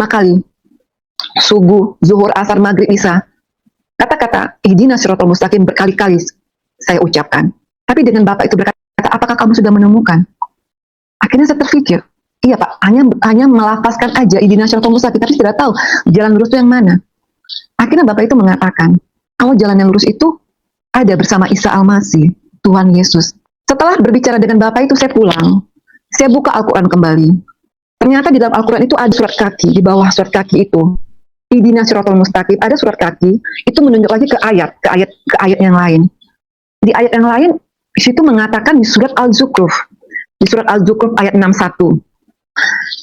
kali, subuh, zuhur, asar, maghrib, isya. Kata-kata ihdinas siratal mustaqim berkali-kali saya ucapkan. Tapi dengan Bapak itu berkata, apakah kamu sudah menemukan? Akhirnya saya terpikir, iya Pak, hanya melafazkan aja ihdinas siratal mustaqim, tapi tidak tahu jalan lurus itu yang mana. Akhirnya Bapak itu mengatakan, kalau jalan yang lurus itu ada bersama Isa Al-Masih, Tuhan Yesus. Setelah berbicara dengan Bapak itu, saya pulang. Saya buka Al-Quran kembali. Ternyata di dalam Al-Quran itu ada surat kaki. Di bawah surat kaki itu, ihdinas siratal mustaqim, ada surat kaki. Itu menunjuk lagi ke ayat yang lain. Di ayat yang lain, di situ mengatakan di surat Al-Zukhruf. Di surat Al-Zukhruf ayat 61.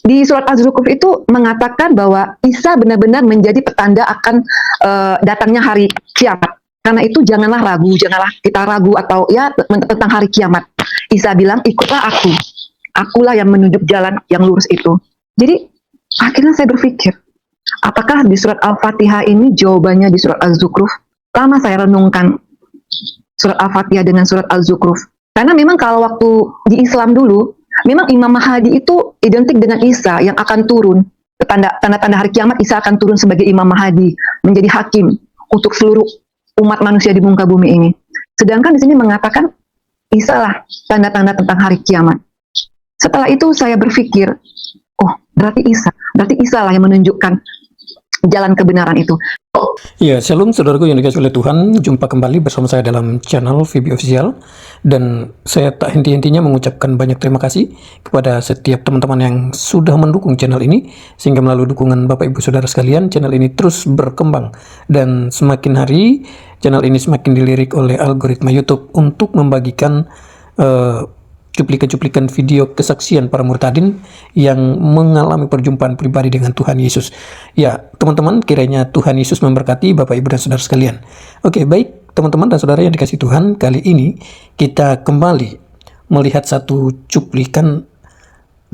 Di surat Az-Zukhruf itu mengatakan bahwa Isa benar-benar menjadi petanda akan datangnya hari kiamat. Karena itu janganlah kita ragu atau ya tentang hari kiamat. Isa bilang, ikutlah aku. Akulah yang menunjuk jalan yang lurus itu. Jadi akhirnya saya berpikir, apakah di surat Al-Fatihah ini jawabannya di surat Az-Zukhruf? Lama saya renungkan surat Al-Fatihah dengan surat Al-Zukhruf. Karena memang kalau waktu di Islam dulu, memang Imam Mahdi itu identik dengan Isa yang akan turun. Tanda-tanda hari kiamat, Isa akan turun sebagai Imam Mahdi, menjadi hakim untuk seluruh umat manusia di muka bumi ini. Sedangkan di sini mengatakan Isa lah tanda-tanda tentang hari kiamat. Setelah itu saya berpikir, oh berarti Isa lah yang menunjukkan jalan kebenaran itu. Ya, shalom saudaraku yang dikasihi oleh Tuhan. Jumpa kembali bersama saya dalam channel VB Official. Dan saya tak henti-hentinya mengucapkan banyak terima kasih kepada setiap teman-teman yang sudah mendukung channel ini. Sehingga melalui dukungan Bapak Ibu Saudara sekalian, channel ini terus berkembang. Dan semakin hari, channel ini semakin dilirik oleh algoritma YouTube untuk membagikan cuplikan-cuplikan video kesaksian para murtadin yang mengalami perjumpaan pribadi dengan Tuhan Yesus. Ya, teman-teman, kiranya Tuhan Yesus memberkati Bapak Ibu dan Saudara sekalian. Oke, baik teman-teman dan saudara yang dikasihi Tuhan, kali ini kita kembali melihat satu cuplikan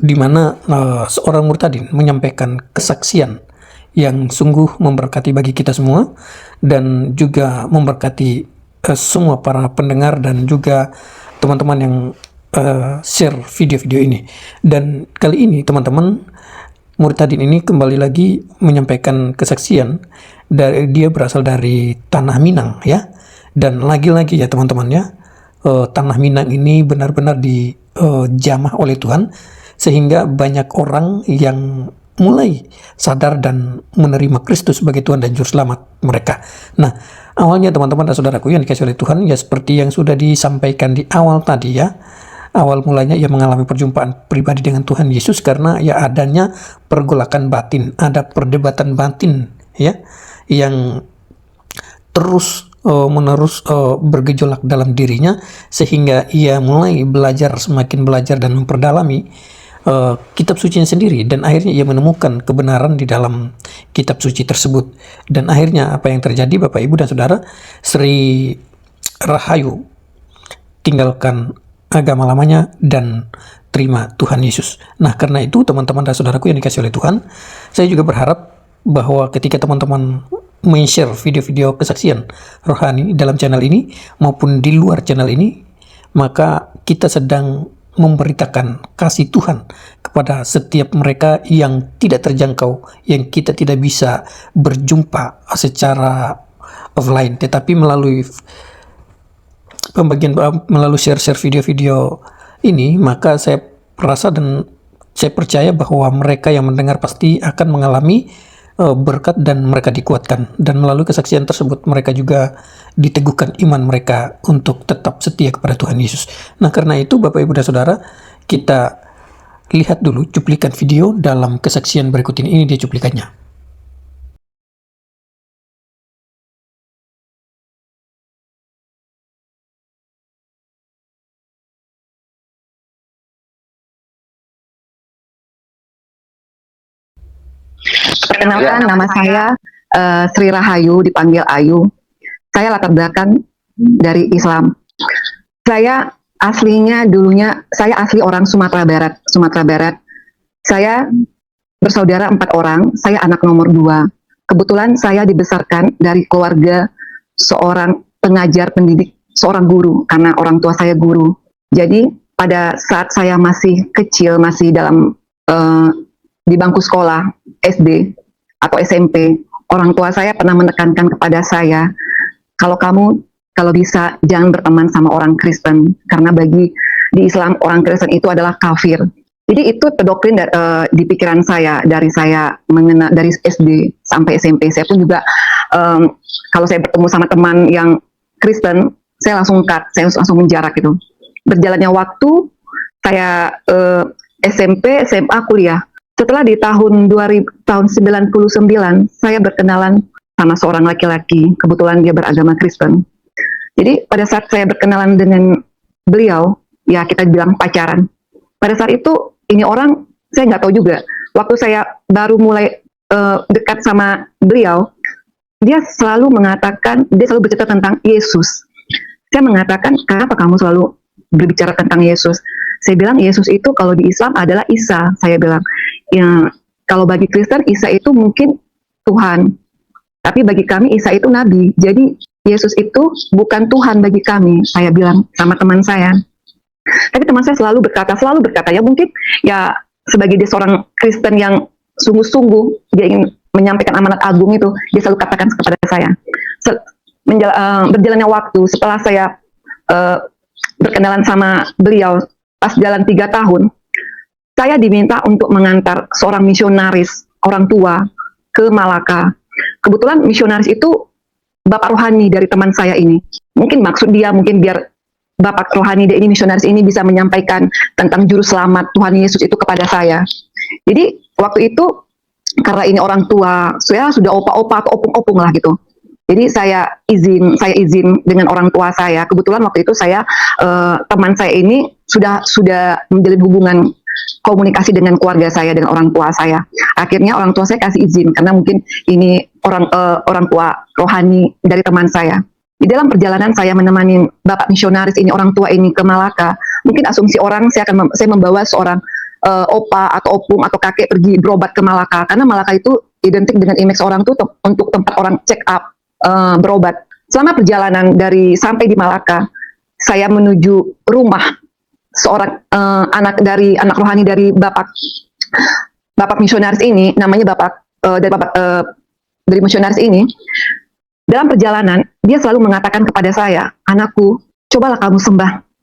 di mana seorang murtadin menyampaikan kesaksian yang sungguh memberkati bagi kita semua dan juga memberkati semua para pendengar dan juga teman-teman yang share video-video ini. Dan kali ini teman-teman, murtadin ini kembali lagi menyampaikan kesaksian dari dia berasal dari Tanah Minang ya. Dan lagi-lagi ya teman-teman ya, Tanah Minang ini benar-benar dijamah oleh Tuhan sehingga banyak orang yang mulai sadar dan menerima Kristus sebagai Tuhan dan Juru Selamat mereka. Nah, awalnya teman-teman dan saudaraku yang dikasihi oleh Tuhan, ya seperti yang sudah disampaikan di awal tadi ya. Awal mulanya ia mengalami perjumpaan pribadi dengan Tuhan Yesus karena ya adanya pergolakan batin, ada perdebatan batin ya yang terus menerus bergejolak dalam dirinya sehingga ia mulai semakin belajar dan memperdalami kitab sucinya sendiri, dan akhirnya ia menemukan kebenaran di dalam kitab suci tersebut. Dan akhirnya apa yang terjadi Bapak Ibu dan Saudara, Sri Rahayu tinggalkan agama lamanya dan terima Tuhan Yesus. Nah, karena itu teman-teman dan saudaraku yang dikasihi oleh Tuhan, saya juga berharap bahwa ketika teman-teman men-share video-video kesaksian rohani dalam channel ini maupun di luar channel ini, maka kita sedang memberitakan kasih Tuhan kepada setiap mereka yang tidak terjangkau, yang kita tidak bisa berjumpa secara offline, tetapi melalui pembagian, melalui share-share video-video ini, maka saya rasa dan saya percaya bahwa mereka yang mendengar pasti akan mengalami berkat dan mereka dikuatkan, dan melalui kesaksian tersebut mereka juga diteguhkan iman mereka untuk tetap setia kepada Tuhan Yesus. Nah, karena itu Bapak Ibu dan Saudara, kita lihat dulu cuplikan video dalam kesaksian berikut ini dia cuplikannya. Perkenalkan, nama saya Sri Rahayu, dipanggil Ayu. Saya latar belakang dari Islam. Saya asli orang Sumatera Barat. Saya bersaudara 4 orang, saya anak nomor 2. Kebetulan saya dibesarkan dari keluarga seorang pengajar pendidik, seorang guru, karena orang tua saya guru. Jadi pada saat saya masih kecil, masih dalam di bangku sekolah SD atau SMP, orang tua saya pernah menekankan kepada saya, kalau kamu kalau bisa jangan berteman sama orang Kristen, karena bagi di Islam orang Kristen itu adalah kafir. Jadi itu terdoktrin di pikiran saya dari saya dari SD sampai SMP. Saya pun juga kalau saya bertemu sama teman yang Kristen, saya langsung cut, saya langsung menjarak gitu. Berjalannya waktu, saya SMP, SMA, kuliah. Setelah di tahun 99, saya berkenalan sama seorang laki-laki. Kebetulan dia beragama Kristen. Jadi pada saat saya berkenalan dengan beliau, ya kita bilang pacaran. Pada saat itu, ini orang, saya nggak tahu juga. Waktu saya baru mulai dekat sama beliau, dia selalu bercerita tentang Yesus. Saya mengatakan, kenapa kamu selalu berbicara tentang Yesus? Saya bilang, Yesus itu kalau di Islam adalah Isa. Saya bilang, ya, kalau bagi Kristen, Isa itu mungkin Tuhan. Tapi bagi kami, Isa itu Nabi. Jadi, Yesus itu bukan Tuhan bagi kami. Saya bilang sama teman saya. Tapi teman saya selalu berkata, ya mungkin ya sebagai dia seorang Kristen yang sungguh-sungguh, dia ingin menyampaikan amanat agung itu, dia selalu katakan kepada saya. Berjalannya waktu, setelah saya berkenalan sama beliau, pas jalan 3 tahun, saya diminta untuk mengantar seorang misionaris, orang tua, ke Malaka. Kebetulan misionaris itu bapak rohani dari teman saya ini. Mungkin maksud dia, mungkin biar bapak rohani dia ini, misionaris ini bisa menyampaikan tentang juru selamat Tuhan Yesus itu kepada saya. Jadi waktu itu, karena ini orang tua, saya sudah opa-opa atau opung-opung lah gitu. Jadi saya izin dengan orang tua saya. Kebetulan waktu itu saya teman saya ini sudah menjalin hubungan komunikasi dengan keluarga saya, dengan orang tua saya. Akhirnya orang tua saya kasih izin karena mungkin ini orang tua rohani dari teman saya. Di dalam perjalanan saya menemani bapak misionaris ini, orang tua ini ke Malaka. Mungkin asumsi orang saya membawa seorang opa atau opung atau kakek pergi berobat ke Malaka, karena Malaka itu identik dengan image orang tuh untuk tempat orang check up, berobat. Selama perjalanan sampai di Malaka, saya menuju rumah seorang anak rohani dari bapak misionaris ini, namanya dari misionaris ini. Dalam perjalanan, dia selalu mengatakan kepada saya, anakku, cobalah kamu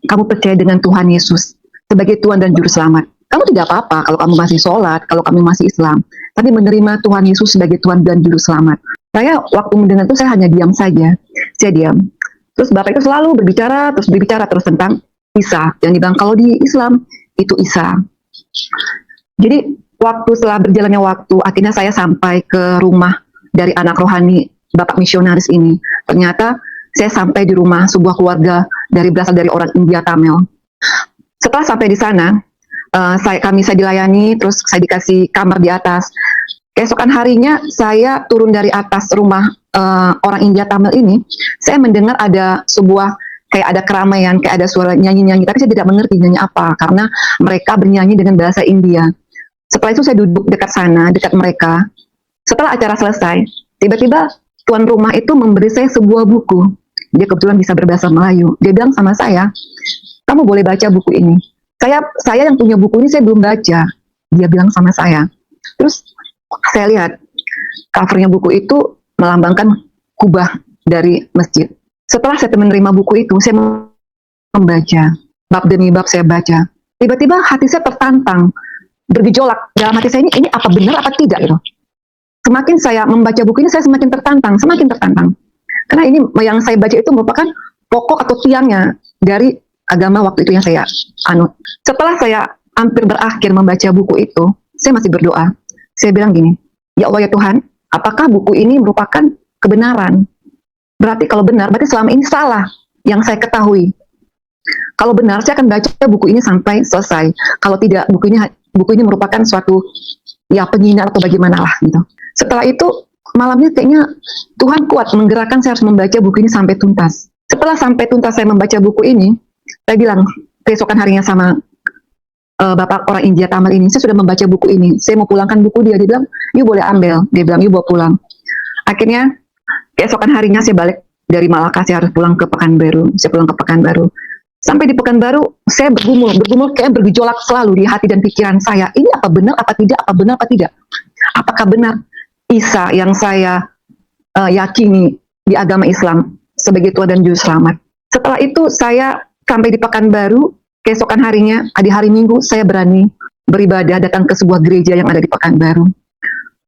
kamu percaya dengan Tuhan Yesus sebagai Tuhan dan Juru Selamat. Kamu tidak apa-apa kalau kamu masih sholat, kalau kamu masih Islam, tapi menerima Tuhan Yesus sebagai Tuhan dan Juru Selamat. Saya waktu mendengar itu saya hanya diam saja, saya diam. Terus bapak itu selalu berbicara terus tentang Isa, yang dibilang kalau di Islam itu Isa. Jadi setelah berjalannya waktu, akhirnya saya sampai ke rumah dari anak rohani bapak misionaris ini. Ternyata saya sampai di rumah sebuah keluarga berasal dari orang India Tamil. Setelah sampai di sana, saya dilayani, terus saya dikasih kamar di atas. Keesokan harinya saya turun dari atas rumah orang India Tamil ini, saya mendengar ada kayak ada keramaian, kayak ada suara nyanyi-nyanyi, tapi saya tidak mengerti nyanyi apa, karena mereka bernyanyi dengan bahasa India. Setelah itu saya duduk dekat mereka. Setelah acara selesai, tiba-tiba tuan rumah itu memberi saya sebuah buku. Dia kebetulan bisa berbahasa Melayu. Dia bilang sama saya, kamu boleh baca buku ini. Saya yang punya buku ini saya belum baca. Dia bilang sama saya. Terus saya lihat covernya buku itu melambangkan kubah dari masjid. Setelah saya menerima buku itu, saya membaca. Bab demi bab saya baca. Tiba-tiba hati saya tertantang, bergejolak. Dalam hati saya ini apa benar apa tidak gitu. Semakin saya membaca buku ini, saya semakin tertantang. Karena ini yang saya baca itu merupakan pokok atau tiangnya dari agama waktu itu yang saya anut. Setelah saya hampir berakhir membaca buku itu, saya masih berdoa. Saya bilang gini, ya Allah ya Tuhan, apakah buku ini merupakan kebenaran? Berarti kalau benar, berarti selama ini salah yang saya ketahui. Kalau benar, saya akan baca buku ini sampai selesai. Kalau tidak, buku ini merupakan suatu penghinaan atau bagaimana lah gitu. Setelah itu malamnya kayaknya Tuhan kuat menggerakkan saya harus membaca buku ini sampai tuntas. Setelah sampai tuntas saya membaca buku ini, saya bilang keesokan harinya sama bapak orang India Tamil ini, saya sudah membaca buku ini, saya mau pulangkan buku dia bilang, you boleh ambil, dia bilang you bawa pulang. Akhirnya keesokan harinya saya balik dari Malaka, saya harus pulang ke Pekanbaru. Sampai di Pekanbaru, saya bergumul kayak bergejolak selalu di hati dan pikiran saya. Ini apa benar apa tidak? Apa benar apa tidak? Apakah benar Isa yang saya yakini di agama Islam sebagai Tuhan dan Juru Selamat? Setelah itu saya sampai di Pekanbaru, keesokan harinya, di hari Minggu, saya berani beribadah datang ke sebuah gereja yang ada di Pekanbaru.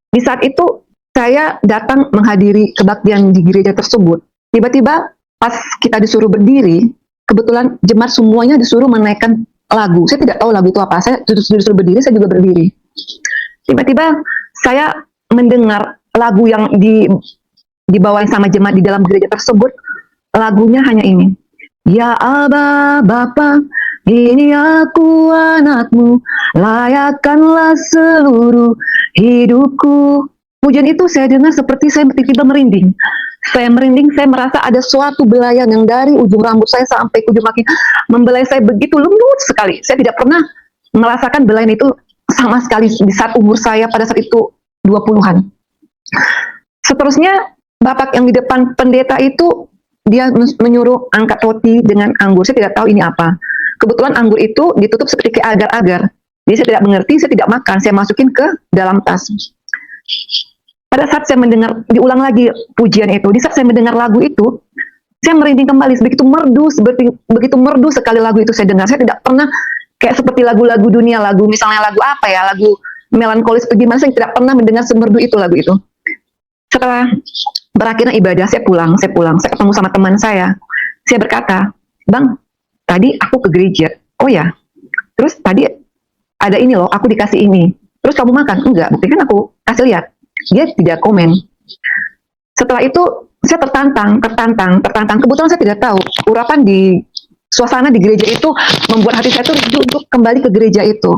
Di saat itu, saya datang menghadiri kebaktian di gereja tersebut. Tiba-tiba pas kita disuruh berdiri, kebetulan jemaat semuanya disuruh menaikkan lagu. Saya tidak tahu lagu itu apa. Saya disuruh berdiri, saya juga berdiri. Tiba-tiba saya mendengar lagu yang dibawain sama jemaat di dalam gereja tersebut. Lagunya hanya ini. Ya Aba Bapa, ini aku anakmu, layakkanlah seluruh hidupku. Pujian itu saya dengar seperti saya tiba-tiba merinding. Saya merinding, saya merasa ada suatu belayan yang dari ujung rambut saya sampai ke ujung kaki membelai saya begitu lembut sekali. Saya tidak pernah merasakan belayan itu sama sekali di saat umur saya pada saat itu 20-an. Seterusnya, bapak yang di depan pendeta itu, dia menyuruh angkat roti dengan anggur. Saya tidak tahu ini apa. Kebetulan anggur itu ditutup seperti kayak agar-agar. Jadi saya tidak mengerti, saya tidak makan. Saya masukin ke dalam tas. Pada saat saya mendengar, diulang lagi pujian itu, di saat saya mendengar lagu itu, saya merinding kembali, begitu merdu sekali lagu itu saya dengar. Saya tidak pernah kayak seperti lagu-lagu dunia, misalnya lagu apa ya, lagu melankolis bagaimana, saya tidak pernah mendengar semerdu itu lagu itu. Setelah berakhirnya ibadah, saya pulang, saya ketemu sama teman saya berkata, Bang, tadi aku ke gereja, oh ya, terus tadi ada ini loh, aku dikasih ini, terus kamu makan? Enggak, bukti kan aku kasih lihat. Dia tidak komen. Setelah itu saya tertantang. Kebetulan saya tidak tahu urapan di suasana di gereja itu membuat hati saya tuh rindu untuk kembali ke gereja itu.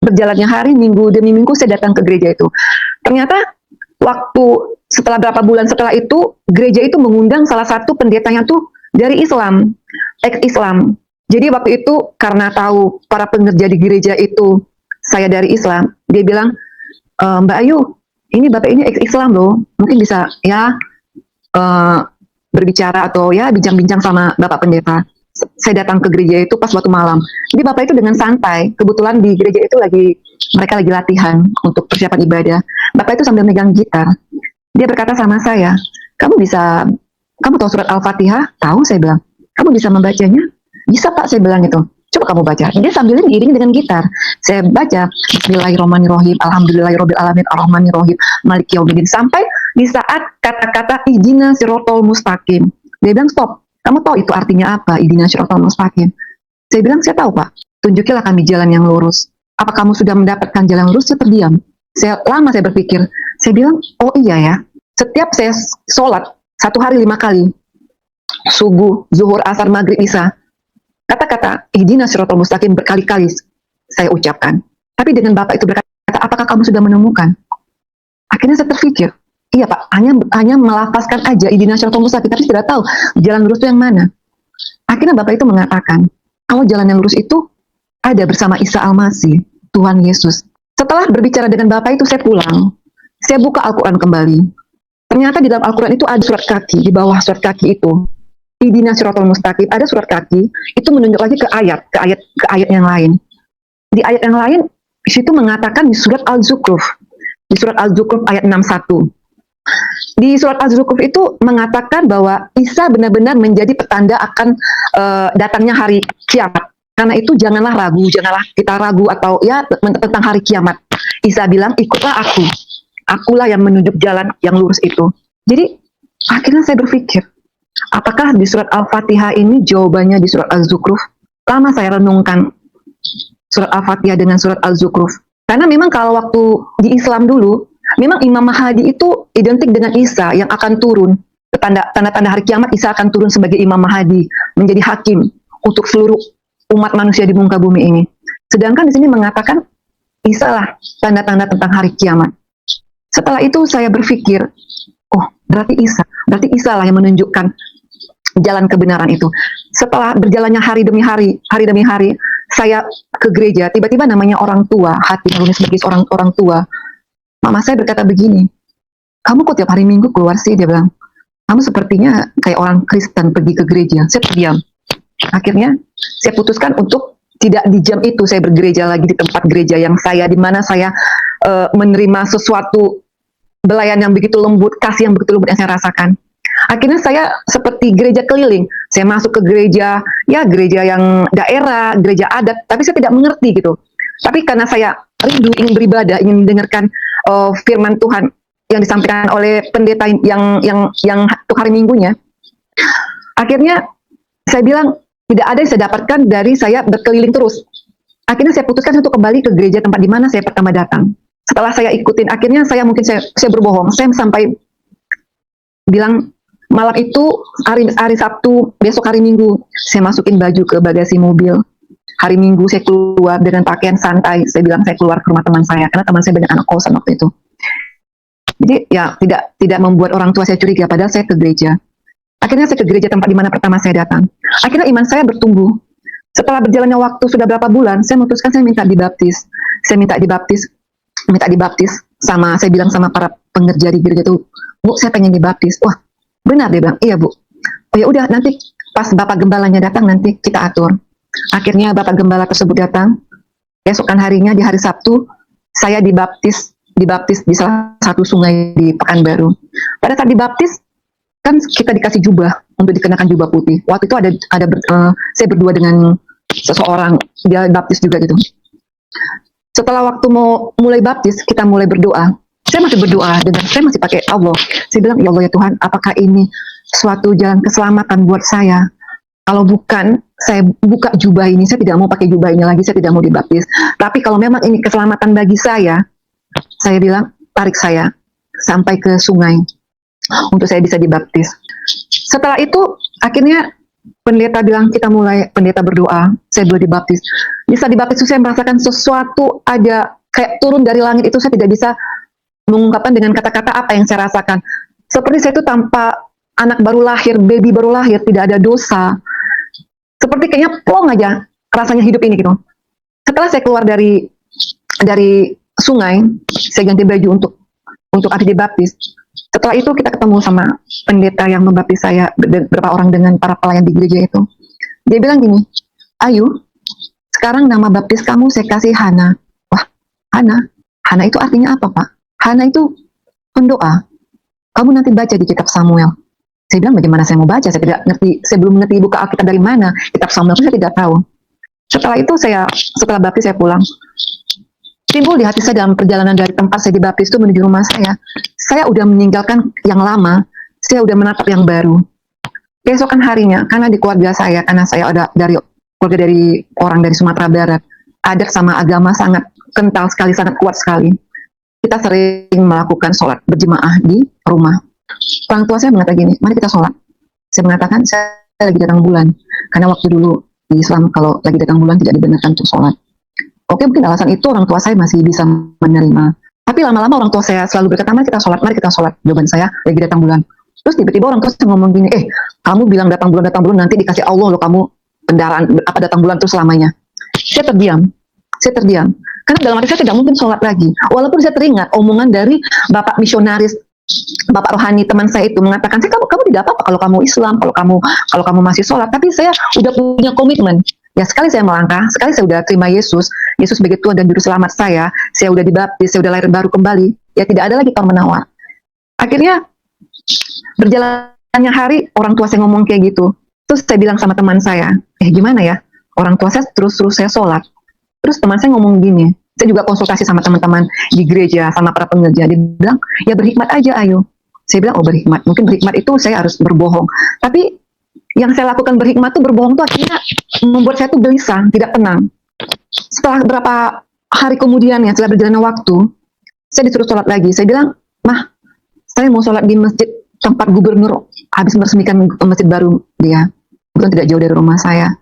Berjalannya hari, minggu demi minggu saya datang ke gereja itu. Ternyata waktu setelah berapa bulan setelah itu, gereja itu mengundang salah satu pendetanya tuh dari Islam, ex-Islam. Jadi waktu itu karena tahu para pengerja di gereja itu saya dari Islam, dia bilang, Mbak Ayu, ini bapak ini ex-Islam loh, mungkin bisa ya berbicara atau ya bincang-bincang sama bapak pendeta. Saya datang ke gereja itu pas waktu malam. Jadi bapak itu dengan santai, kebetulan di gereja itu mereka lagi latihan untuk persiapan ibadah. Bapak itu sambil megang gitar. Dia berkata sama saya, kamu tahu surat Al-Fatihah? Tahu, saya bilang. Kamu bisa membacanya? Bisa Pak, saya bilang itu. Coba kamu baca. Dia sambil diiringi dengan gitar. Saya baca Bismillahirrahmanirrahim, Alhamdulillahirobbilalamin, Ar-Rahmanirrahim, Maliki Yaumiddin, sampai di saat kata-kata Ihdina Sirotol Mustaqim. Dia bilang stop. Kamu tahu itu artinya apa? Ihdina Sirotol Mustaqim. Saya bilang saya tahu Pak. Tunjukilah kami jalan yang lurus. Apa kamu sudah mendapatkan jalan yang lurus? Saya terdiam. Lama saya berpikir. Saya bilang oh iya ya. Setiap saya sholat 1 hari 5 kali. Subuh, zuhur, asar, maghrib, isya. Kata-kata Ihdina Sirotol Mustaqim berkali-kali saya ucapkan. Tapi dengan bapak itu berkata, apakah kamu sudah menemukan? Akhirnya saya terpikir, iya Pak, hanya melafazkan aja Ihdina Sirotol Mustaqim, tapi tidak tahu jalan lurus itu yang mana. Akhirnya bapak itu mengatakan, kalau jalan yang lurus itu ada bersama Isa Al-Masih, Tuhan Yesus. Setelah berbicara dengan bapak itu, saya pulang. Saya buka Al-Quran kembali. Ternyata di dalam Al-Quran itu ada surat kaki, di bawah surat kaki itu. Ihdina Sirotol Mustaqim, ada surat kaki, itu menunjuk lagi ke ayat yang lain. Di ayat yang lain, di situ mengatakan di surat Al-Zukhruf. Di surat Al-Zukhruf ayat 61. Di surat Al-Zukhruf itu mengatakan bahwa Isa benar-benar menjadi petanda akan datangnya hari kiamat. Karena itu janganlah kita ragu atau ya tentang hari kiamat. Isa bilang, ikutlah aku. Akulah yang menunjuk jalan yang lurus itu. Jadi akhirnya saya berpikir, apakah di surat Al-Fatihah ini jawabannya di surat Al-Zukhruf? Lama saya renungkan surat Al-Fatihah dengan surat Al-Zukhruf. Karena memang kalau waktu di Islam dulu, memang Imam Mahdi itu identik dengan Isa yang akan turun. Tanda-tanda hari kiamat, Isa akan turun sebagai Imam Mahdi, menjadi hakim untuk seluruh umat manusia di muka bumi ini. Sedangkan di sini mengatakan Isa lah tanda-tanda tentang hari kiamat. Setelah itu saya berpikir, oh berarti Isa lah yang menunjukkan jalan kebenaran itu. Setelah berjalannya hari demi hari, saya ke gereja, tiba-tiba namanya orang tua, hati nurani sebagai seorang orang tua. Mama saya berkata begini, kamu kok tiap hari Minggu keluar sih? Dia bilang, kamu sepertinya kayak orang Kristen pergi ke gereja. Saya terdiam. Akhirnya saya putuskan untuk tidak di jam itu saya bergereja lagi di tempat gereja yang di mana saya menerima sesuatu belayan yang begitu lembut, kasih yang begitu lembut yang saya rasakan. Akhirnya saya seperti gereja keliling. Saya masuk ke gereja, ya gereja yang daerah, gereja adat, tapi saya tidak mengerti gitu. Tapi karena saya rindu ingin beribadah, ingin mendengarkan firman Tuhan yang disampaikan oleh pendeta yang untuk hari Minggunya, akhirnya saya bilang tidak ada yang saya dapatkan dari saya berkeliling terus. Akhirnya saya putuskan untuk kembali ke gereja tempat di mana saya pertama datang. Setelah saya ikutin, akhirnya saya berbohong. Saya sampai bilang malam itu hari Sabtu, besok hari Minggu, saya masukin baju ke bagasi mobil. Hari Minggu saya keluar dengan pakaian santai. Saya bilang saya keluar ke rumah teman saya karena teman saya banyak anak kosan waktu itu. Jadi ya tidak membuat orang tua saya curiga padahal saya ke gereja. Akhirnya saya ke gereja tempat di mana pertama saya datang. Akhirnya iman saya bertumbuh. Setelah berjalannya waktu sudah berapa bulan, saya memutuskan saya minta dibaptis. Saya minta dibaptis sama, saya bilang sama para pengerja di gereja itu, Bu, saya pengen dibaptis. Wah, benar, dia bilang, iya Bu. Oh ya udah, nanti pas Bapak Gembalanya datang nanti kita atur. Akhirnya Bapak Gembala tersebut datang. Besokan harinya di hari Sabtu, saya dibaptis di salah satu sungai di Pekanbaru. Pada saat dibaptis, kan kita dikasih jubah untuk dikenakan jubah putih. Waktu itu saya berdua dengan seseorang, dia baptis juga gitu. Setelah waktu mau mulai baptis, kita mulai berdoa. Saya masih berdoa dengan saya masih pakai Allah. Saya bilang, ya Allah ya Tuhan, apakah ini suatu jalan keselamatan buat saya? Kalau bukan, saya buka jubah ini. Saya tidak mau pakai jubah ini lagi. Saya tidak mau dibaptis. Tapi kalau memang ini keselamatan bagi saya bilang, tarik saya sampai ke sungai untuk saya bisa dibaptis. Setelah itu, akhirnya pendeta bilang pendeta berdoa, saya boleh dibaptis. Bisa dibaptis itu saya merasakan sesuatu ada kayak turun dari langit itu, saya tidak bisa mengungkapkan dengan kata-kata apa yang saya rasakan. Seperti saya itu tanpa anak baru lahir, baby baru lahir, tidak ada dosa. Seperti kayaknya plong aja rasanya hidup ini gitu. Setelah saya keluar dari sungai, saya ganti baju untuk ada dibaptis. Setelah itu kita ketemu sama pendeta yang membaptis saya, beberapa orang dengan para pelayan di gereja itu. Dia bilang gini, Ayu, sekarang nama baptis kamu saya kasih Hana. Wah, Hana itu artinya apa Pak? Hana itu pendoa. Kamu nanti baca di kitab Samuel. Saya bilang bagaimana saya mau baca? Saya tidak ngerti, saya belum mengerti buka Alkitab dari mana. Kitab Samuel itu saya tidak tahu. Setelah itu setelah baptis saya pulang. Timbul di hati saya dalam perjalanan dari tempat saya dibaptis itu menuju rumah saya. Saya udah meninggalkan yang lama, saya udah menatap yang baru. Keesokan harinya, karena di keluarga saya, karena saya ada keluarga dari orang dari Sumatera Barat, adat sama agama sangat kental sekali, sangat kuat sekali. Kita sering melakukan sholat berjemaah di rumah. Orang tua saya mengatakan gini, mari kita sholat. Saya mengatakan, saya lagi datang bulan. Karena waktu dulu di Islam, kalau lagi datang bulan tidak dibenarkan untuk sholat. Oke, mungkin alasan itu orang tua saya masih bisa menerima. Tapi lama-lama orang tua saya selalu berkata, mari kita sholat. Jawaban saya, lagi datang bulan. Terus tiba-tiba orang tua saya ngomong gini, kamu bilang datang bulan, nanti dikasih Allah loh kamu kendaraan, datang bulan terus selamanya. Saya terdiam. Karena dalam hati saya tidak mungkin sholat lagi. Walaupun saya teringat omongan dari bapak misionaris, bapak rohani teman saya itu mengatakan, kamu tidak apa-apa kalau kamu Islam, kalau kamu masih sholat. Tapi saya udah punya komitmen. Ya sekali saya melangkah, sekali saya udah terima Yesus sebagai Tuhan dan Juru Selamat saya udah dibaptis, saya udah lahir baru kembali, ya tidak ada lagi tawar menawar. Akhirnya berjalannya hari, orang tua saya ngomong kayak gitu. Terus saya bilang sama teman saya, gimana ya, orang tua saya terus saya sholat. Terus teman saya ngomong gini, saya juga konsultasi sama teman-teman di gereja, sama para pengerja, dia bilang, ya berhikmat aja ayo. Saya bilang, berhikmat, mungkin berhikmat itu saya harus berbohong. Tapi yang saya lakukan berhikmat itu berbohong itu akhirnya membuat saya tuh gelisah, tidak tenang. Setelah beberapa hari kemudian ya, setelah berjalannya waktu, saya disuruh sholat lagi. Saya bilang, Mah, saya mau sholat di masjid tempat gubernur habis meresmikan masjid baru dia. Bukan tidak jauh dari rumah saya.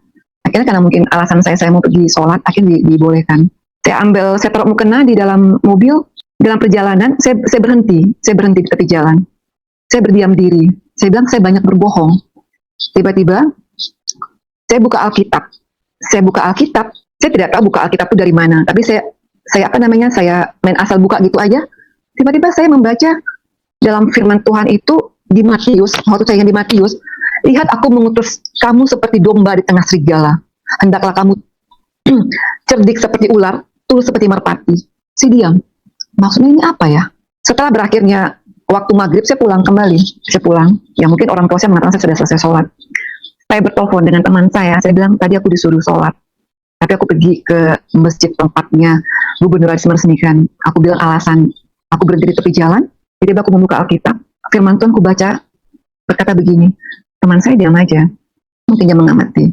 Akhirnya karena mungkin alasan saya mau pergi sholat, akhirnya dibolehkan. Saya taruh mukena di dalam mobil, dalam perjalanan, saya berhenti di tepi jalan. Saya berdiam diri. Saya bilang, saya banyak berbohong. Tiba-tiba saya buka Alkitab. Saya tidak tahu buka Alkitab itu dari mana, tapi saya main asal buka gitu aja. Tiba-tiba saya membaca dalam firman Tuhan itu di Matius, waktu saya di Matius, Lihat aku mengutus kamu seperti domba di tengah serigala. Hendaklah kamu cerdik seperti ular, tulus seperti merpati. Si diam. Maksudnya ini apa ya? Setelah berakhirnya waktu maghrib, saya pulang kembali. Saya pulang. Ya mungkin orang tua saya mengatakan saya sudah selesai sholat. Saya bertelepon dengan teman saya. Saya bilang, tadi aku disuruh sholat. Tapi aku pergi ke masjid tempatnya Gubernur Anies meresmikan. Aku bilang alasan, aku berhenti di tepi jalan. Tiba-tiba aku membuka Alkitab. Firman Tuhan aku baca, berkata begini, teman saya diam aja. Mungkin dia mengamati.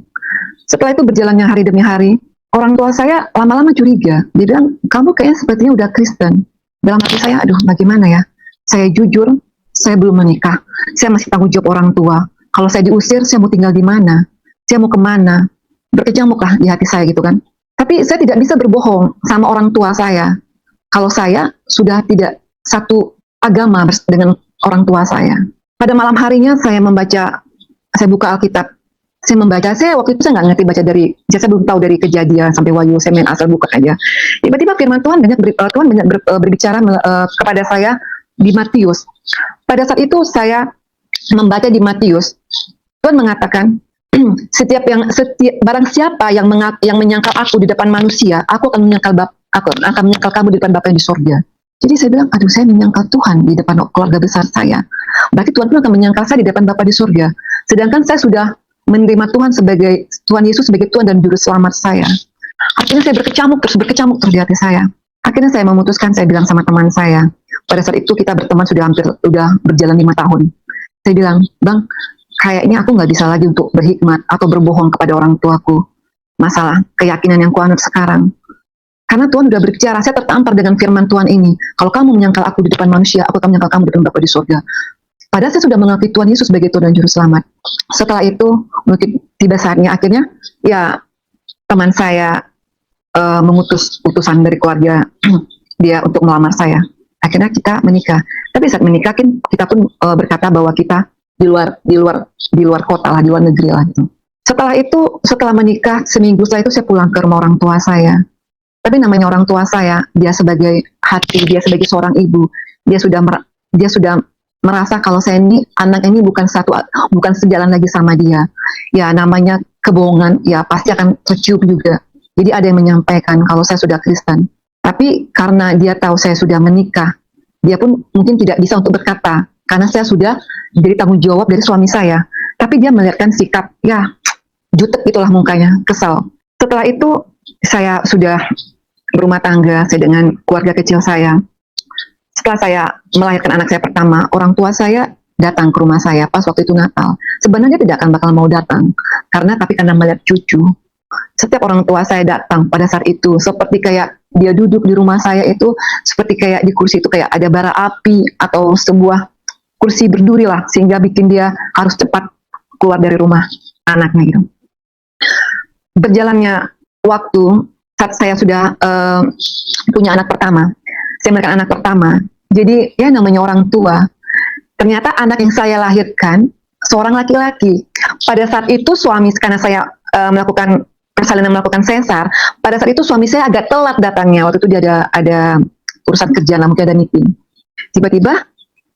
Setelah itu berjalannya hari demi hari, orang tua saya lama-lama curiga. Dia bilang, kamu kayaknya sepertinya udah Kristen. Dalam hati saya, aduh bagaimana ya? Saya jujur, saya belum menikah. Saya masih tanggung jawab orang tua. Kalau saya diusir, saya mau tinggal di mana? Saya mau kemana? Berkecamuklah di hati saya gitu kan. Tapi saya tidak bisa berbohong sama orang tua saya. Kalau saya sudah tidak satu agama dengan orang tua saya. Pada malam harinya saya buka Alkitab. Saya waktu itu saya nggak ngerti baca saya belum tahu dari Kejadian sampai Wahyu, saya main asal buka aja. Tiba-tiba firman Tuhan banyak berbicara kepada saya di Matius. Pada saat itu saya membaca di Matius, Tuhan mengatakan, barang siapa yang menyangkal aku di depan manusia, aku akan menyangkal kamu di depan Bapa yang di sorga. Jadi saya bilang, aduh saya menyangkal Tuhan di depan keluarga besar saya. Berarti Tuhan pun akan menyangkal saya di depan Bapa di sorga. Sedangkan saya sudah menerima Tuhan Yesus sebagai Tuhan dan Juru Selamat saya. Akhirnya saya berkecamuk terus di hati saya. Akhirnya saya memutuskan, saya bilang sama teman saya. Pada saat itu kita berteman sudah berjalan 5 tahun. Saya bilang, Bang, kayaknya aku nggak bisa lagi untuk berhikmat atau berbohong kepada orang tuaku masalah keyakinan yang kuanut sekarang. Karena Tuhan sudah berbicara, saya tertampar dengan firman Tuhan ini. Kalau kamu menyangkal aku di depan manusia, aku akan menyangkal kamu di depan Bapa di surga. Padahal saya sudah mengakui Tuhan Yesus sebagai Tuhan dan Juru Selamat. Setelah itu, mungkin tiba saatnya akhirnya, ya teman saya mengutus utusan dari keluarga dia untuk melamar saya. Akhirnya kita menikah. Tapi saat menikah kita pun berkata bahwa kita di luar kota lah, di luar negeri lah gitu. Setelah menikah seminggu setelah itu saya pulang ke rumah orang tua saya. Tapi namanya orang tua saya, dia sebagai seorang ibu, dia sudah merasa kalau saya ini anak ini bukan sejalan lagi sama dia. Ya namanya kebohongan, ya pasti akan tercium juga. Jadi ada yang menyampaikan kalau saya sudah Kristen. Tapi karena dia tahu saya sudah menikah, dia pun mungkin tidak bisa untuk berkata, karena saya sudah jadi tanggung jawab dari suami saya. Tapi dia melihatkan sikap, ya jutek itulah mukanya, kesal. Setelah itu saya sudah berumah tangga, saya dengan keluarga kecil saya. Setelah saya melahirkan anak saya pertama, orang tua saya datang ke rumah saya pas waktu itu Natal. Sebenarnya tidak akan bakal mau datang, karena melihat cucu. Setiap orang tua saya datang pada saat itu, seperti kayak dia duduk di rumah saya itu, seperti kayak di kursi itu kayak ada bara api atau sebuah kursi berduri lah, sehingga bikin dia harus cepat keluar dari rumah anaknya gitu. Berjalannya waktu, saat saya sudah punya anak pertama, saya melahirkan anak pertama. Jadi ya namanya orang tua, ternyata anak yang saya lahirkan seorang laki-laki. Pada saat itu karena saya melakukan persalinan, melakukan sesar, pada saat itu suami saya agak telat datangnya. Waktu itu dia ada urusan kerjaan lah, mungkin ada meeting. Tiba-tiba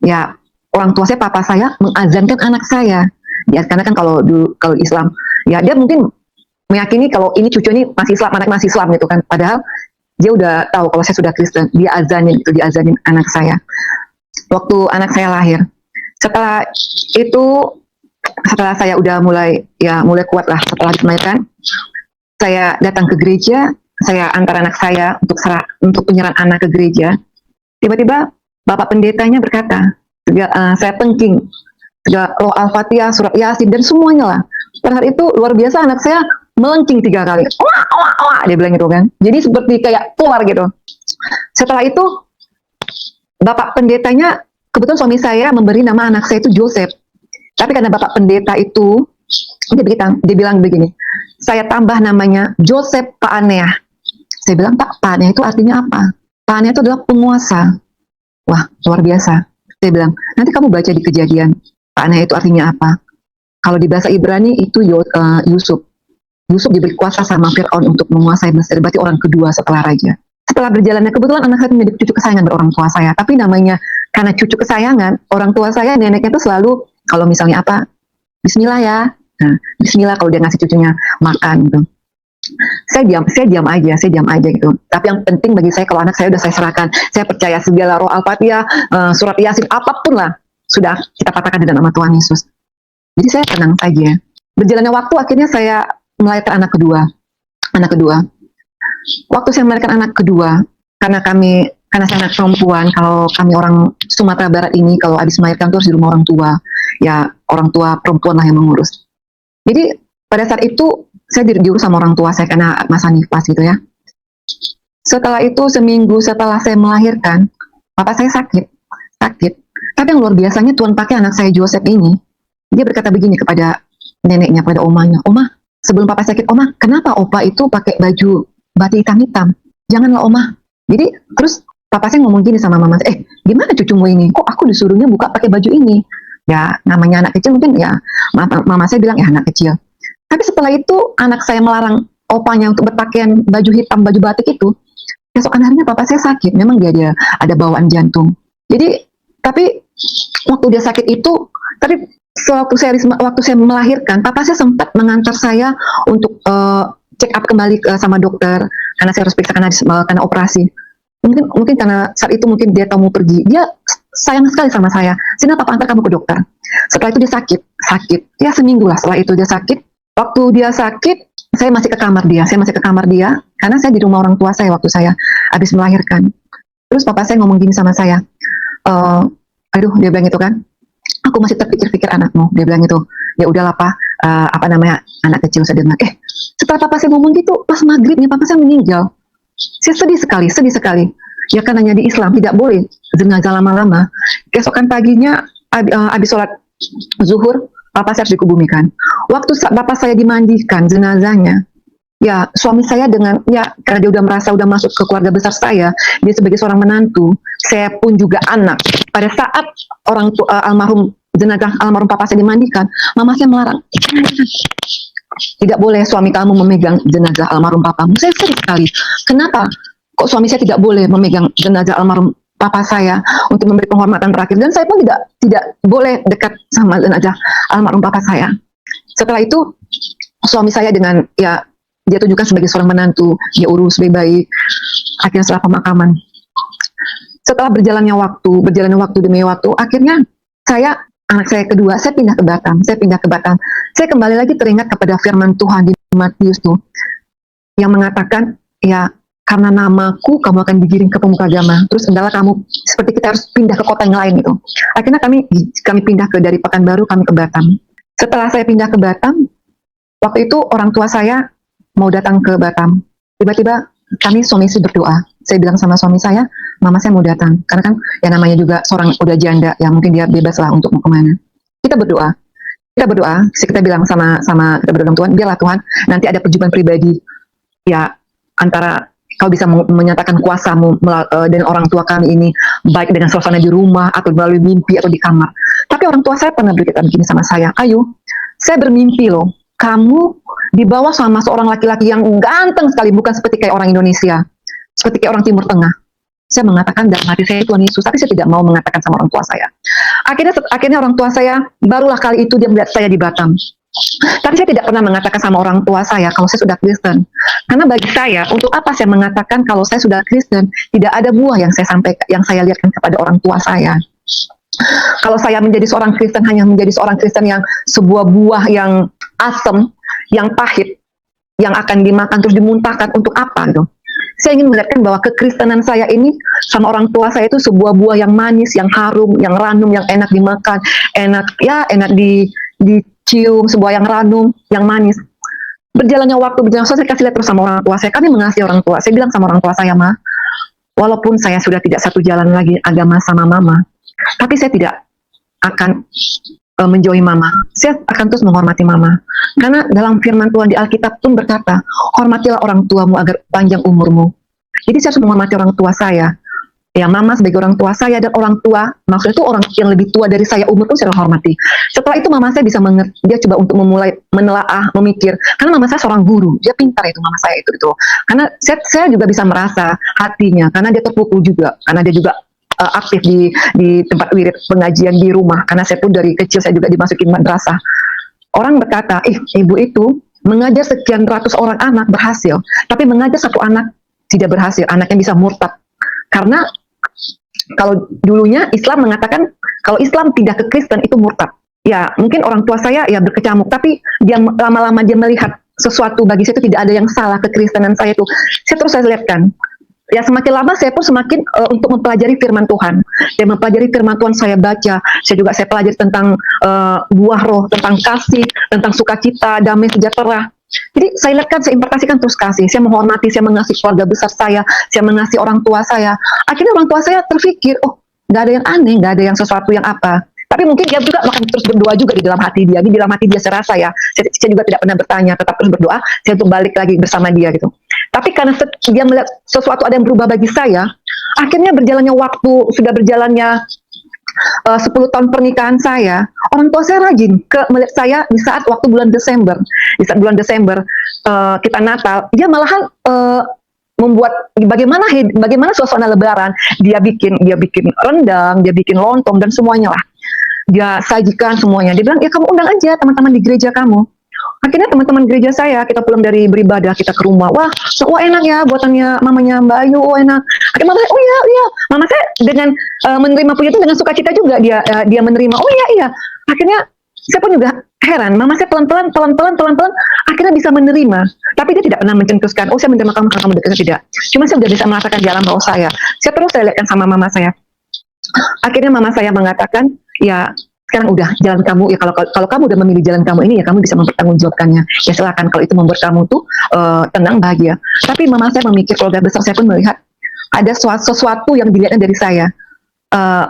ya orang tua saya, papa saya mengazankan anak saya. Ya karena kan kalau Islam, ya dia mungkin meyakini kalau ini cucu ini masih Islam, anak masih Islam gitu kan. Padahal dia udah tahu kalau saya sudah Kristen. Dia diazanin anak saya. Waktu anak saya lahir. Setelah saya udah mulai kuat lah setelah dilahirkan, saya datang ke gereja, saya antar anak saya untuk penyerahan anak ke gereja. Tiba-tiba Bapak pendetanya berkata, saya tengking, roh Al-Fatihah, surat Yasin, dan semuanya lah. Pada saat itu luar biasa anak saya melengking 3 kali. Wah, dia bilang gitu kan. Jadi seperti kayak keluar gitu. Setelah itu Bapak pendetanya, kebetulan suami saya memberi nama anak saya itu Joseph. Tapi karena Bapak pendeta itu, dia bilang begini, saya tambah namanya Joseph Paanea. Saya bilang, Pak, Paanea itu artinya apa? Paanea itu adalah penguasa. Wah, luar biasa. Saya bilang, nanti kamu baca di Kejadian, Paanea itu artinya apa? Kalau di bahasa Ibrani itu Yusuf. Yusuf diberi kuasa sama Fir'aun untuk menguasai Mesir, berarti orang kedua setelah raja. Setelah berjalannya, kebetulan anak saya menjadi cucu kesayangan dari orang tua saya. Tapi namanya, karena cucu kesayangan, orang tua saya, neneknya itu selalu, kalau misalnya apa, Bismillah ya. Nah, Bismillah kalau dia ngasih cucunya makan gitu. Saya diam aja gitu. Tapi yang penting bagi saya kalau anak saya udah saya serahkan, saya percaya segala roh Al-Fatihah, surat Yasin, apapun lah, sudah kita katakan dengan nama Tuhan Yesus. Jadi saya tenang saja. Berjalannya waktu akhirnya saya melahirkan anak kedua. Waktu saya melahirkan anak kedua, karena saya anak perempuan, kalau kami orang Sumatera Barat ini kalau habis melahirkan terus di rumah orang tua, ya orang tua perempuan lah yang mengurus. Jadi pada saat itu saya diurus sama orang tua saya karena masa nifas gitu ya. Setelah itu seminggu setelah saya melahirkan, papa saya sakit. Tapi yang luar biasanya Tuhan pakai anak saya Joseph ini, dia berkata begini kepada neneknya, pada omanya, Oma, sebelum papa sakit, Oma, kenapa opa itu pakai baju batik hitam-hitam? Janganlah Oma. Jadi terus papa saya ngomong gini sama mama saya, gimana cucumu ini? Kok aku disuruhnya buka pakai baju ini? Ya namanya anak kecil mungkin ya, mama saya bilang ya anak kecil. Tapi setelah itu anak saya melarang opanya untuk berpakaian baju hitam, baju batik itu. Keesokan harinya papa saya sakit, memang dia ada bawaan jantung. Jadi tapi waktu dia sakit itu, tapi waktu saya melahirkan, papa saya sempat mengantar saya untuk check up kembali sama dokter karena saya harus periksa karena operasi. Mungkin karena saat itu mungkin dia tahu mau pergi, dia sayang sekali sama saya. Sini papa antar kamu ke dokter. Setelah itu dia sakit, ya seminggu lah setelah itu dia sakit. Waktu dia sakit, saya masih ke kamar dia, karena saya di rumah orang tua saya waktu saya habis melahirkan. Terus papa saya ngomong gini sama saya, aduh dia bilang itu kan, aku masih terpikir-pikir anakmu, dia bilang itu, ya udahlah pak, anak kecil saya bilang, setelah papa saya ngomong gitu, pas maghribnya papa saya meninggal. Saya sedih sekali. Ya kan hanya di Islam tidak boleh jenazah lama-lama. Keesokan paginya habis sholat zuhur, papa saya harus dikubumikan. Waktu bapak saya dimandikan jenazahnya, ya suami saya karena dia udah masuk ke keluarga besar saya, dia sebagai seorang menantu, saya pun juga anak. Pada saat jenazah almarhum papa saya dimandikan, mama saya melarang, tidak boleh suami kamu memegang jenazah almarhum papamu. Saya sedih sekali. Kenapa? Kok suami saya tidak boleh memegang jenazah almarhum papa saya untuk memberi penghormatan terakhir? Dan saya pun tidak boleh dekat sama jenazah almarhum papa saya. Setelah itu suami saya dengan dia tunjukkan sebagai seorang menantu, dia urus baik-baik. Akhirnya setelah pemakaman, setelah berjalannya waktu demi waktu, akhirnya anak saya kedua, saya pindah ke Batam. Saya kembali lagi teringat kepada firman Tuhan di Matius tuh, yang mengatakan, ya karena namaku kamu akan digiring ke pemuka agama. Terus adalah kamu seperti kita harus pindah ke kota yang lain gitu. Akhirnya kami pindah dari Pekanbaru kami ke Batam. Setelah saya pindah ke Batam, waktu itu orang tua saya mau datang ke Batam. Tiba-tiba suami istri berdoa. Saya bilang sama suami saya, mama saya mau datang. Karena kan ya namanya juga seorang udah janda, ya mungkin dia bebas lah untuk mau kemana. Kita berdoa. Kita bilang kita berdoa Tuhan, biarlah Tuhan nanti ada perjumpaan pribadi. Ya antara kau bisa menyatakan kuasamu dan orang tua kami ini, baik dengan suasana di rumah atau melalui mimpi atau di kamar. Tapi orang tua saya pernah berkata begini sama saya, Ayu, saya bermimpi loh, kamu dibawa sama seorang laki-laki yang ganteng sekali, bukan seperti kayak orang Indonesia, seperti kayak orang Timur Tengah. Saya mengatakan dalam hati saya Tuhan Yesus, tapi saya tidak mau mengatakan sama orang tua saya. Akhirnya orang tua saya barulah kali itu dia melihat saya di Batam. Tapi saya tidak pernah mengatakan sama orang tua saya kalau saya sudah Kristen. Karena bagi saya, untuk apa saya mengatakan kalau saya sudah Kristen, tidak ada buah yang saya lihatkan kepada orang tua saya. Kalau saya menjadi seorang Kristen hanya menjadi seorang Kristen yang sebuah buah yang asam, yang pahit, yang akan dimakan terus dimuntahkan, untuk apa gitu? Saya ingin melihatkan bahwa kekristenan saya ini sama orang tua saya itu sebuah buah yang manis, yang harum, yang ranum, yang enak dimakan, enak dicium, sebuah yang ranum, yang manis. Berjalannya waktu, saya kasih lihat terus sama orang tua saya. Kami mengasihi orang tua. Saya bilang sama orang tua saya, Ma, walaupun saya sudah tidak satu jalan lagi agama sama Mama, tapi saya tidak akan menjauhi Mama. Saya akan terus menghormati Mama. Karena dalam firman Tuhan di Alkitab pun berkata, hormatilah orang tuamu agar panjang umurmu. Jadi saya harus menghormati orang tua saya. Ya, Mama sebagai orang tua saya, dan orang tua, maksudnya itu orang yang lebih tua dari saya umur pun saya hormati. Setelah itu Mama saya bisa mengerti, dia coba untuk memulai menelaah, memikir. Karena Mama saya seorang guru, dia pintar itu Mama saya itu. Karena saya juga bisa merasa hatinya, karena dia terpukul juga, karena dia juga aktif di tempat wirid pengajian di rumah. Karena saya pun dari kecil saya juga dimasukin madrasah. Orang berkata, ibu itu mengajar sekian ratus orang anak berhasil, tapi mengajar satu anak tidak berhasil, anaknya bisa murtad. Karena kalau dulunya Islam mengatakan kalau Islam pindah ke Kristen itu murtad. Ya mungkin orang tua saya ya berkecamuk, tapi dia lama-lama dia melihat sesuatu bagi saya itu tidak ada yang salah kekristenan saya itu. Saya lihatkan. Ya semakin lama saya pun semakin untuk mempelajari firman Tuhan. Saya mempelajari firman Tuhan, saya baca. Saya pelajari tentang buah roh, tentang kasih, tentang sukacita, damai sejahtera. Jadi saya lihatkan, saya impartasikan terus kasih. Saya menghormati, saya mengasihi keluarga besar saya mengasihi orang tua saya. Akhirnya orang tua saya terpikir, oh nggak ada yang aneh, nggak ada yang sesuatu yang apa. Tapi mungkin dia juga akan terus berdoa juga di dalam hati dia. Di dalam hati dia saya rasa ya, saya juga tidak pernah bertanya, tetap terus berdoa, saya untuk balik lagi bersama dia gitu. Tapi karena dia melihat sesuatu ada yang berubah bagi saya, akhirnya berjalannya waktu, sudah berjalannya 10 tahun pernikahan saya, orang tua saya rajin melihat saya di saat waktu bulan Desember. Di saat bulan Desember kita Natal, dia malahan membuat bagaimana suasana Lebaran. Dia bikin rendang, dia bikin lontong dan semuanya lah. Dia sajikan semuanya. Dia bilang, ya kamu undang aja teman-teman di gereja kamu. Akhirnya teman-teman gereja saya, kita pulang dari beribadah, kita ke rumah. Wah enak ya buatannya mamanya Mbak Ayu, enak. Akhirnya mama saya, oh iya. Mama saya dengan menerima puji itu dengan sukacita juga dia menerima. Oh iya. Akhirnya saya pun juga heran. Mama saya pelan-pelan akhirnya bisa menerima. Tapi dia tidak pernah mencetuskan, oh saya menerima kamu karena kamu dekat, tidak. Cuma saya sudah bisa merasakan di alam bawah saya. Saya lihatkan sama mama saya. Akhirnya mama saya mengatakan, ya sekarang udah jalan kamu ya, kalau kamu udah memilih jalan kamu ini ya kamu bisa mempertanggungjawabkannya. Ya silakan kalau itu membuat kamu tuh tenang, bahagia. Tapi mama saya memikir, keluarga besar saya pun melihat ada sesuatu yang dilihatnya dari saya.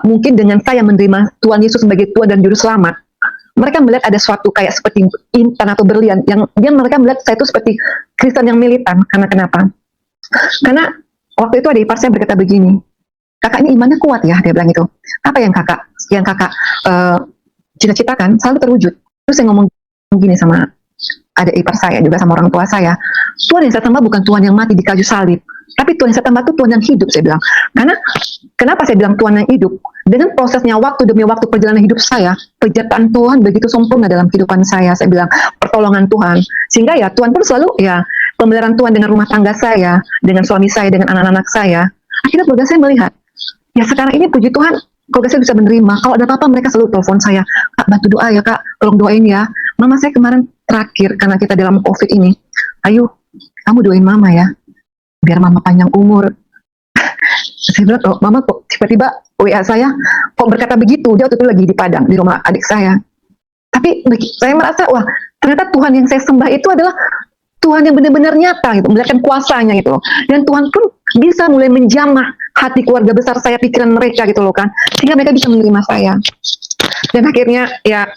Mungkin dengan saya menerima Tuhan Yesus sebagai Tuhan dan Juru Selamat, mereka melihat ada suatu kayak seperti intan atau berlian yang mereka melihat saya itu seperti Kristen yang militan. Karena kenapa? Karena waktu itu ada ipar saya berkata begini, kakak ini imannya kuat ya, dia bilang itu. Apa yang kakak cita-citakan selalu terwujud. Terus saya ngomong gini sama ada ipar saya juga sama orang tua saya, Tuhan yang saya tambah bukan Tuhan yang mati di kayu salib, tapi Tuhan yang saya tambah itu Tuhan yang hidup, saya bilang. Karena kenapa saya bilang Tuhan yang hidup? Dengan prosesnya waktu demi waktu perjalanan hidup saya, penyertaan Tuhan begitu sempurna dalam kehidupan saya bilang pertolongan Tuhan. Sehingga ya Tuhan pun selalu ya pemeliharaan Tuhan dengan rumah tangga saya, dengan suami saya, dengan anak-anak saya. Akhirnya keluarga saya melihat, ya sekarang ini puji Tuhan, keluarga saya bisa menerima. Kalau ada apa-apa mereka selalu telepon saya, Kak bantu doa ya Kak, tolong doain ya. Mama saya kemarin terakhir, karena kita dalam COVID ini, ayo kamu doain mama ya, biar mama panjang umur. Saya bilang, oh mama kok tiba-tiba WA saya, kok berkata begitu, dia waktu itu lagi di Padang, di rumah adik saya. Tapi saya merasa, wah ternyata Tuhan yang saya sembah itu adalah Tuhan yang benar-benar nyata gitu, melihatkan kuasanya gitu loh. Dan Tuhan pun bisa mulai menjamah hati keluarga besar saya, pikiran mereka gitu loh kan, sehingga mereka bisa menerima saya. Dan akhirnya ya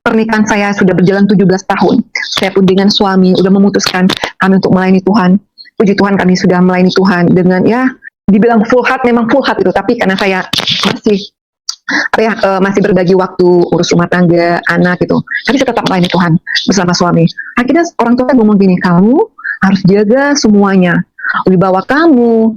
pernikahan saya sudah berjalan 17 tahun. Saya pun dengan suami udah memutuskan kami untuk melayani Tuhan. Puji Tuhan kami sudah melayani Tuhan dengan ya dibilang full heart, memang full heart itu, tapi karena saya masih berbagi waktu urus rumah tangga, anak gitu, tapi saya tetap melayani Tuhan bersama suami. Akhirnya orang tua ngomong gini, kamu harus jaga semuanya, wibawa kamu,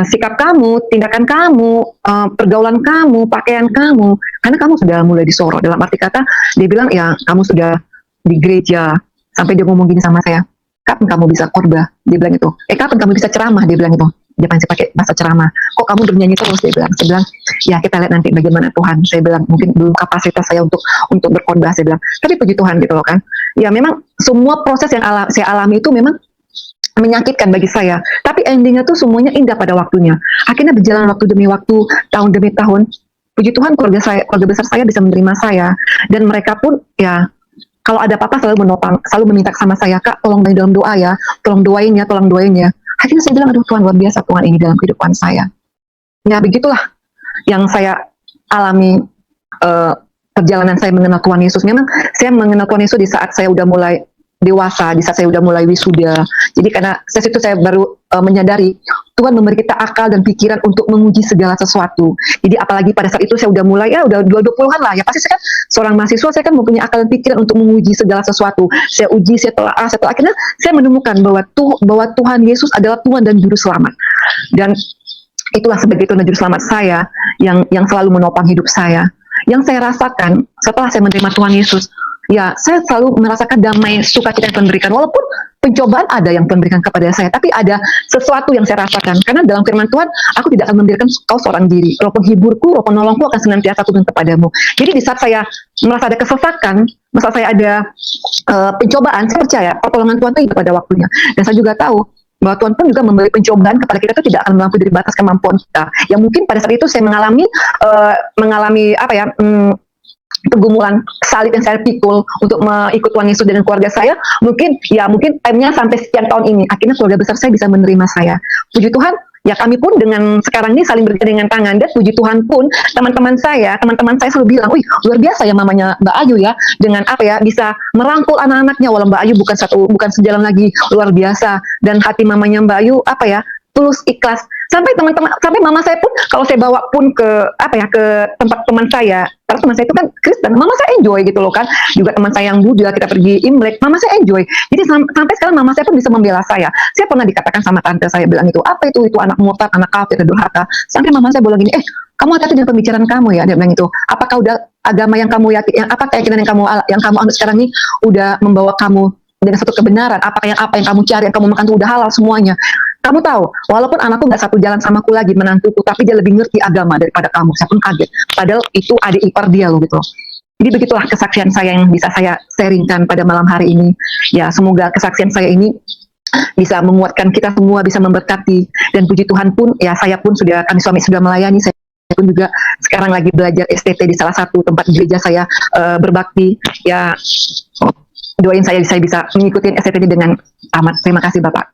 sikap kamu, tindakan kamu, pergaulan kamu, pakaian kamu, karena kamu sudah mulai disorot. Dalam arti kata, dia bilang ya kamu sudah di gereja, sampai dia ngomong gini sama saya, kapan kamu bisa khotbah? Dia bilang itu. Kapan kamu bisa ceramah? Dia bilang itu. Dia masih pakai bahasa ceramah. Kok kamu bernyanyi terus? Dia bilang. Saya bilang, ya kita lihat nanti bagaimana Tuhan. Saya bilang mungkin belum kapasitas saya untuk berkhotbah. Saya bilang. Tapi puji Tuhan gitu loh kan. Ya memang semua proses yang saya alami itu memang menyakitkan bagi saya. Tapi endingnya tuh semuanya indah pada waktunya. Akhirnya berjalan waktu demi waktu, tahun demi tahun. Puji Tuhan keluarga besar saya bisa menerima saya. Dan mereka pun ya kalau ada apa-apa selalu menopang, selalu meminta sama saya, Kak tolong dalam doa ya, tolong doain ya. Akhirnya saya bilang, aduh Tuhan luar biasa Tuhan ini dalam kehidupan saya. Ya begitulah yang saya alami perjalanan saya mengenal Tuhan Yesus. Memang saya mengenal Tuhan Yesus di saat saya udah mulai dewasa, di saat saya udah mulai wisuda. Jadi karena saat itu saya baru menyadari Tuhan memberi kita akal dan pikiran untuk menguji segala sesuatu. Jadi apalagi pada saat itu saya udah mulai ya udah 20-an lah ya, pasti saya kan seorang mahasiswa, saya kan mempunyai akal dan pikiran untuk menguji segala sesuatu. Saya uji, saya telah akhirnya saya menemukan bahwa Tuhan Yesus adalah Tuhan dan Juru Selamat. Dan itulah sebagai Tuhan dan Juru Selamat saya yang selalu menopang hidup saya. Yang saya rasakan setelah saya menerima Tuhan Yesus, ya saya selalu merasakan damai sukacita yang Tuhan berikan. Walaupun pencobaan ada yang Tuhan berikan kepada saya, tapi ada sesuatu yang saya rasakan. Karena dalam firman Tuhan, aku tidak akan membiarkan kau seorang diri. Roh penghiburku, roh penolongku akan senantiasa turun kepadamu. Jadi di saat saya merasa ada kesesakan, masa saya ada pencobaan, saya percaya pertolongan Tuhan itu pada waktunya. Dan saya juga tahu bahwa Tuhan pun juga memberi pencobaan kepada kita itu tidak akan melampaui dari batas kemampuan kita. Yang mungkin pada saat itu saya mengalami apa ya, pergumulan salib yang saya pikul untuk mengikut Tuhan Yesus dengan keluarga saya, mungkin time-nya sampai sekian tahun ini, akhirnya keluarga besar saya bisa menerima saya. Puji Tuhan, ya kami pun dengan sekarang ini saling bergandengan tangan, dan puji Tuhan pun teman-teman saya selalu bilang, wih luar biasa ya mamanya Mbak Ayu ya, dengan apa ya, bisa merangkul anak-anaknya. Walau Mbak Ayu bukan sejalan lagi, luar biasa. Dan hati mamanya Mbak Ayu apa ya, tulus, ikhlas. Sampai mama saya pun kalau saya bawa pun ke tempat teman saya, karena teman saya itu kan Kristen, mama saya enjoy gitu loh kan. Juga teman saya yang Buddha, kita pergi Imlek, mama saya enjoy. Jadi sampai sekarang mama saya pun bisa membela saya. Saya pernah dikatakan sama tante saya, bilang itu apa itu anak murtad, anak kafir, durhaka. Sampai mama saya bilang gini, kamu hati-hati dengan pembicaraan kamu ya. Dia bilang itu, apakah udah agama yang kamu yakin, apa keyakinan yang kamu anut sekarang ini udah membawa kamu dengan satu kebenaran? Apa yang kamu cari, yang kamu makan itu udah halal semuanya? Kamu tahu, walaupun anakku nggak satu jalan sama aku lagi, menantuku, tapi dia lebih ngerti agama daripada kamu. Saya pun kaget. Padahal itu adik ipar dia loh gitu. Jadi begitulah kesaksian saya yang bisa saya sharingkan pada malam hari ini. Ya, semoga kesaksian saya ini bisa menguatkan kita semua, bisa memberkati. Dan puji Tuhan pun, ya saya pun kami suami sudah melayani. Saya pun juga sekarang lagi belajar STT di salah satu tempat gereja saya berbakti. Ya, doain saya bisa mengikuti STT ini dengan amat. Terima kasih Bapak.